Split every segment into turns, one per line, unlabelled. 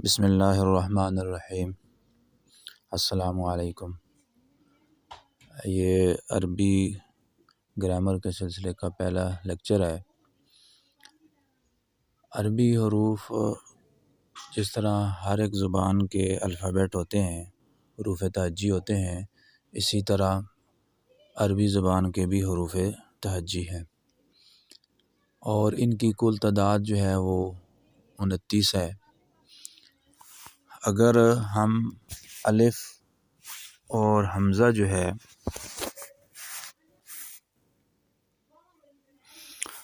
بسم اللہ الرحمن الرحیم۔ السلام علیکم۔ یہ عربی گرامر کے سلسلے کا پہلا لیکچر ہے۔ عربی حروف جس طرح ہر ایک زبان کے الفابیٹ ہوتے ہیں، حروف تہجی ہوتے ہیں، اسی طرح عربی زبان کے بھی حروف تہجی ہیں، اور ان کی کل تعداد جو ہے وہ 29 ہے۔ اگر ہم الف اور حمزہ جو ہے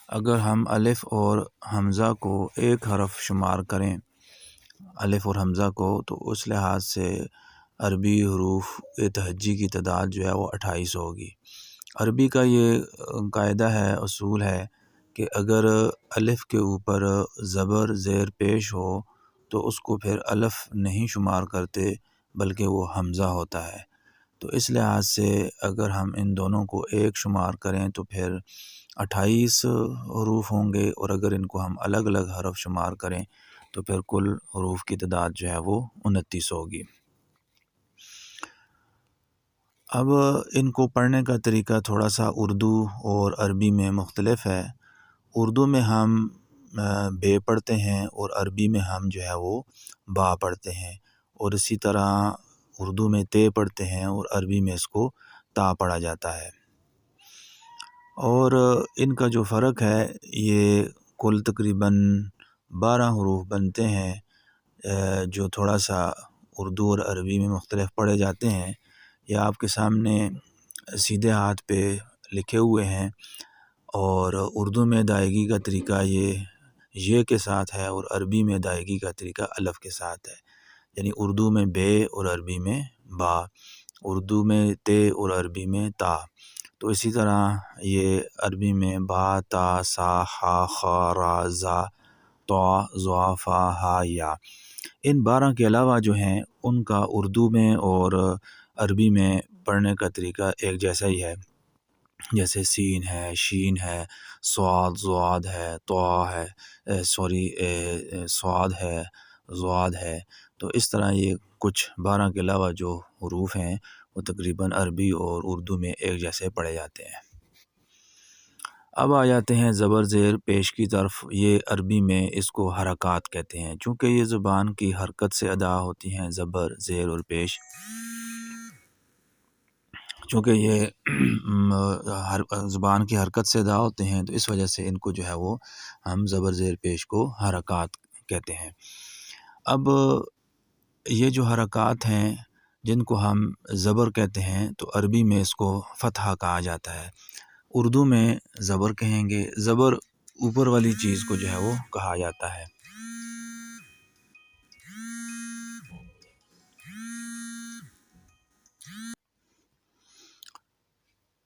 اگر ہم الف اور حمزہ کو ایک حرف شمار کریں، الف اور حمزہ کو، تو اس لحاظ سے عربی حروف تہجی کی تعداد جو ہے وہ 28 ہوگی۔ عربی کا یہ قاعدہ ہے، اصول ہے کہ اگر الف کے اوپر زبر زیر پیش ہو تو اس کو پھر الف نہیں شمار کرتے بلکہ وہ حمزہ ہوتا ہے۔ تو اس لحاظ سے اگر ہم ان دونوں کو ایک شمار کریں تو پھر 28 حروف ہوں گے، اور اگر ان کو ہم الگ الگ حرف شمار کریں تو پھر کل حروف کی تعداد جو ہے وہ 29 ہوگی۔ اب ان کو پڑھنے کا طریقہ تھوڑا سا اردو اور عربی میں مختلف ہے۔ اردو میں ہم بے پڑھتے ہیں اور عربی میں ہم جو ہے وہ با پڑھتے ہیں، اور اسی طرح اردو میں تے پڑھتے ہیں اور عربی میں اس کو تا پڑھا جاتا ہے۔ اور ان کا جو فرق ہے، یہ کل تقریباً 12 حروف بنتے ہیں جو تھوڑا سا اردو اور عربی میں مختلف پڑھے جاتے ہیں۔ یہ آپ کے سامنے سیدھے ہاتھ پہ لکھے ہوئے ہیں، اور اردو میں ادائیگی کا طریقہ یہ کے ساتھ ہے، اور عربی میں ادائیگی کا طریقہ الف کے ساتھ ہے۔ یعنی اردو میں بے اور عربی میں با، اردو میں تے اور عربی میں تا۔ تو اسی طرح یہ عربی میں با تا سا ہا خا را زا طا ظا فا ہا یا۔ ان 12 کے علاوہ جو ہیں ان کا اردو میں اور عربی میں پڑھنے کا طریقہ ایک جیسا ہی ہے، جیسے سین ہے، شین ہے، صاد ضاد ہے، طا ہے، صاد ہے، ضاد ہے۔ تو اس طرح یہ کچھ 12 کے علاوہ جو حروف ہیں وہ تقریباً عربی اور اردو میں ایک جیسے پڑھے جاتے ہیں۔ اب آ جاتے ہیں زبر زیر پیش کی طرف۔ یہ عربی میں اس کو حرکات کہتے ہیں، چونکہ یہ زبان کی حرکت سے ادا ہوتی ہیں زبر زیر اور پیش۔ چونکہ یہ زبان کی حرکت سے ادا ہوتے ہیں تو اس وجہ سے ان کو جو ہے وہ ہم زبر زیر پیش کو حرکات کہتے ہیں۔ اب یہ جو حرکات ہیں جن کو ہم زبر کہتے ہیں تو عربی میں اس کو فتحہ کہا جاتا ہے، اردو میں زبر کہیں گے۔ زبر اوپر والی چیز کو جو ہے وہ کہا جاتا ہے۔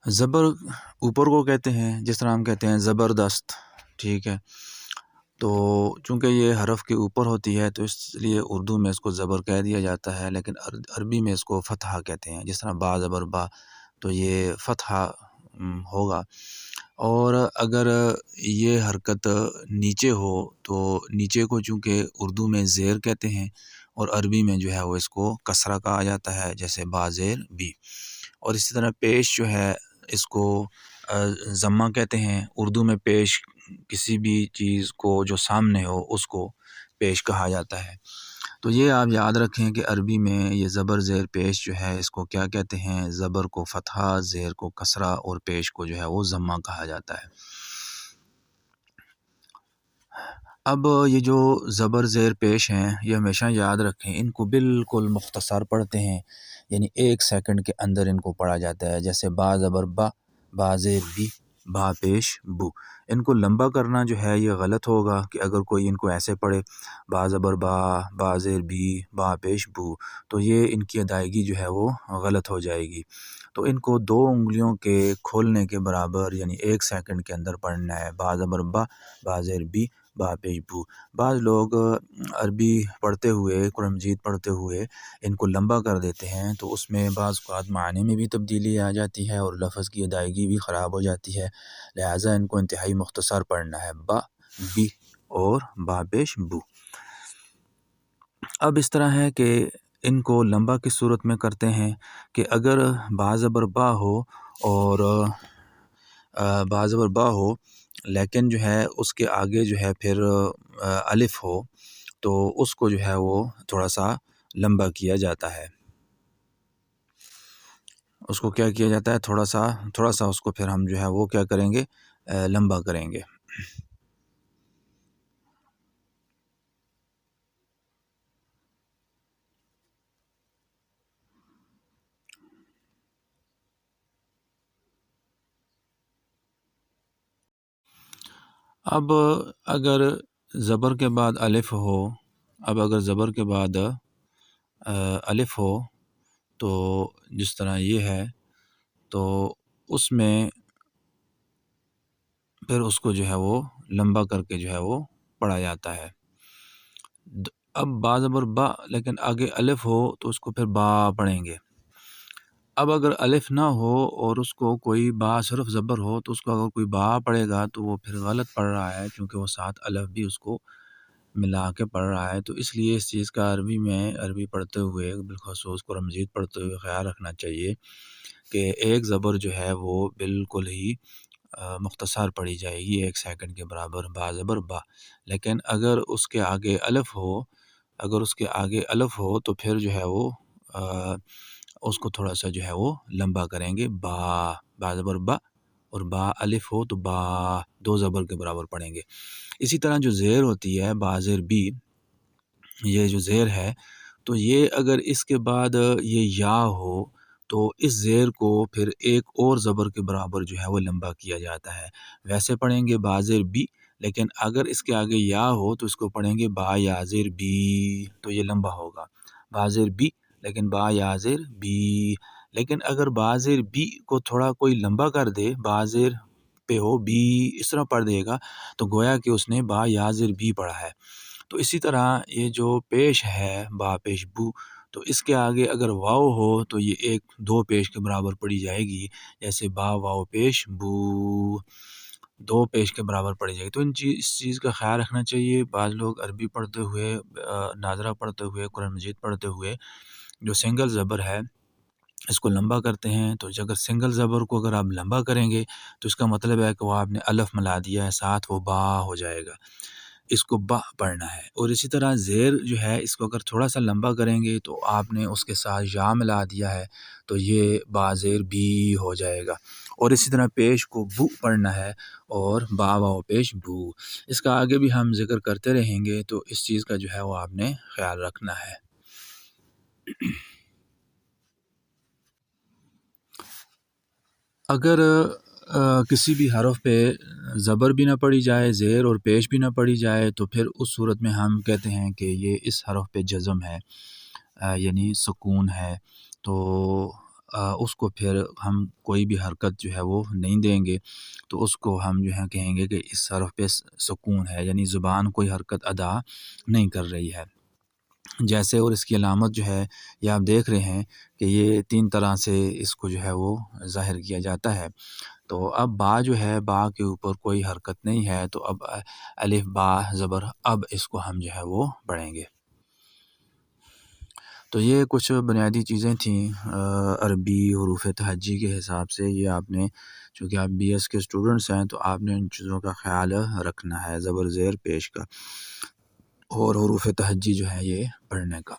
زبر اوپر کو کہتے ہیں، جس طرح ہم کہتے ہیں زبردست، ٹھیک ہے۔ تو چونکہ یہ حرف کے اوپر ہوتی ہے تو اس لیے اردو میں اس کو زبر کہہ دیا جاتا ہے، لیکن عربی میں اس کو فتحہ کہتے ہیں۔ جس طرح با زبر با، تو یہ فتحہ ہوگا۔ اور اگر یہ حرکت نیچے ہو تو نیچے کو چونکہ اردو میں زیر کہتے ہیں اور عربی میں جو ہے وہ اس کو کسرہ کہا جاتا ہے، جیسے با زیر بی۔ اور اسی طرح پیش جو ہے اس کو ضمہ کہتے ہیں۔ اردو میں پیش کسی بھی چیز کو جو سامنے ہو اس کو پیش کہا جاتا ہے۔ تو یہ آپ یاد رکھیں کہ عربی میں یہ زبر زیر پیش جو ہے اس کو کیا کہتے ہیں، زبر کو فتحہ، زیر کو کسرہ اور پیش کو جو ہے وہ ضمہ کہا جاتا ہے۔ اب یہ جو زبر زیر پیش ہیں یہ ہمیشہ یاد رکھیں، ان کو بالکل مختصر پڑھتے ہیں، یعنی 1 سیکنڈ کے اندر ان کو پڑھا جاتا ہے۔ جیسے با زبر با، با زیر بی، با پیش بو۔ ان کو لمبا کرنا جو ہے یہ غلط ہوگا کہ اگر کوئی ان کو ایسے پڑھے با زبر با، با زیر بی، با پیش بو، تو یہ ان کی ادائیگی جو ہے وہ غلط ہو جائے گی۔ تو ان کو 2 انگلیوں کے کھولنے کے برابر، یعنی 1 سیکنڈ کے اندر پڑھنا ہے۔ با زبر با، با زیر بی، با پیش بو۔ بعض لوگ عربی پڑھتے ہوئے، قرآن مجید پڑھتے ہوئے ان کو لمبا کر دیتے ہیں، تو اس میں بعض اوقات معنی میں بھی تبدیلی آ جاتی ہے اور لفظ کی ادائیگی بھی خراب ہو جاتی ہے، لہٰذا ان کو انتہائی مختصر پڑھنا ہے، با بی اور با پیش بو۔ اب اس طرح ہے کہ ان کو لمبا کس صورت میں کرتے ہیں کہ اگر با زبر با ہو اور با زبر با ہو لیکن جو ہے اس کے آگے جو ہے پھر الف ہو تو اس کو جو ہے وہ تھوڑا سا لمبا کیا جاتا ہے. اس کو کیا کیا جاتا ہے تھوڑا سا اس کو پھر ہم جو ہے وہ کیا کریں گے لمبا کریں گے. اب اگر زبر کے بعد الف ہو الف ہو تو جس طرح یہ ہے تو اس میں پھر اس کو جو ہے وہ لمبا کر کے جو ہے وہ پڑھا جاتا ہے. اب با زبر با لیکن آگے الف ہو تو اس کو پھر با پڑھیں گے. اب اگر الف نہ ہو اور اس کو کوئی با صرف زبر ہو تو اس کو اگر کوئی با پڑھے گا تو وہ پھر غلط پڑھ رہا ہے کیونکہ وہ ساتھ الف بھی اس کو ملا کے پڑھ رہا ہے. تو اس لیے اس چیز کا عربی پڑھتے ہوئے بالخصوص قرآن مجید پڑھتے ہوئے خیال رکھنا چاہیے کہ ایک زبر جو ہے وہ بالکل ہی مختصر پڑھی جائے گی 1 سیکنڈ کے برابر با زبر با. لیکن اگر اس کے آگے الف ہو تو پھر جو ہے وہ اس کو تھوڑا سا جو ہے وہ لمبا کریں گے با زبر با اور با الف ہو تو با 2 زبر کے برابر پڑھیں گے. اسی طرح جو زیر ہوتی ہے با زیر بی یہ جو زیر ہے تو یہ اگر اس کے بعد یہ یا ہو تو اس زیر کو پھر ایک اور زبر کے برابر جو ہے وہ لمبا کیا جاتا ہے. ویسے پڑھیں گے با زیر بی لیکن اگر اس کے آگے یا ہو تو اس کو پڑھیں گے با یا زیر بی تو یہ لمبا ہوگا با زیر بی لیکن با یا زیر بی. لیکن اگر با زیر بی کو تھوڑا کوئی لمبا کر دے با زیر پہ ہو بی اس طرح پڑھ دے گا تو گویا کہ اس نے با یا زیر بی پڑھا ہے. تو اسی طرح یہ جو پیش ہے با پیش بو تو اس کے آگے اگر واو ہو تو یہ 1-2 پیش کے برابر پڑھی جائے گی جیسے با واو پیش بو 2 پیش کے برابر پڑھی جائے گی. تو اس چیز کا خیال رکھنا چاہیے. بعض لوگ عربی پڑھتے ہوئے ناظرہ پڑھتے ہوئے قرآن مجید پڑھتے ہوئے جو سنگل زبر ہے اس کو لمبا کرتے ہیں. تو اگر سنگل زبر کو اگر آپ لمبا کریں گے تو اس کا مطلب ہے کہ وہ آپ نے الف ملا دیا ہے ساتھ وہ با ہو جائے گا اس کو با پڑھنا ہے. اور اسی طرح زیر جو ہے اس کو اگر تھوڑا سا لمبا کریں گے تو آپ نے اس کے ساتھ یا ملا دیا ہے تو یہ با زیر بی ہو جائے گا. اور اسی طرح پیش کو بو پڑھنا ہے اور با واو پیش بو. اس کا آگے بھی ہم ذکر کرتے رہیں گے تو اس چیز کا جو ہے وہ آپ نے خیال رکھنا ہے. اگر کسی بھی حرف پہ زبر بھی نہ پڑھی جائے زیر اور پیش بھی نہ پڑھی جائے تو پھر اس صورت میں ہم کہتے ہیں کہ یہ اس حرف پہ جزم ہے یعنی سکون ہے. تو اس کو پھر ہم کوئی بھی حرکت جو ہے وہ نہیں دیں گے تو اس کو ہم جو ہے کہیں گے کہ اس حرف پہ سکون ہے یعنی زبان کوئی حرکت ادا نہیں کر رہی ہے. جیسے اور اس کی علامت جو ہے یہ آپ دیکھ رہے ہیں کہ یہ 3 طرح سے اس کو جو ہے وہ ظاہر کیا جاتا ہے. تو اب با جو ہے با کے اوپر کوئی حرکت نہیں ہے تو اب الف با زبر اب اس کو ہم جو ہے وہ پڑھیں گے. تو یہ کچھ بنیادی چیزیں تھیں عربی حروف تہجی کے حساب سے. یہ آپ نے چونکہ آپ بی ایس کے اسٹوڈنٹس ہیں تو آپ نے ان چیزوں کا خیال رکھنا ہے زبر زیر پیش کا اور حروف تہجی جو ہے یہ پڑھنے کا.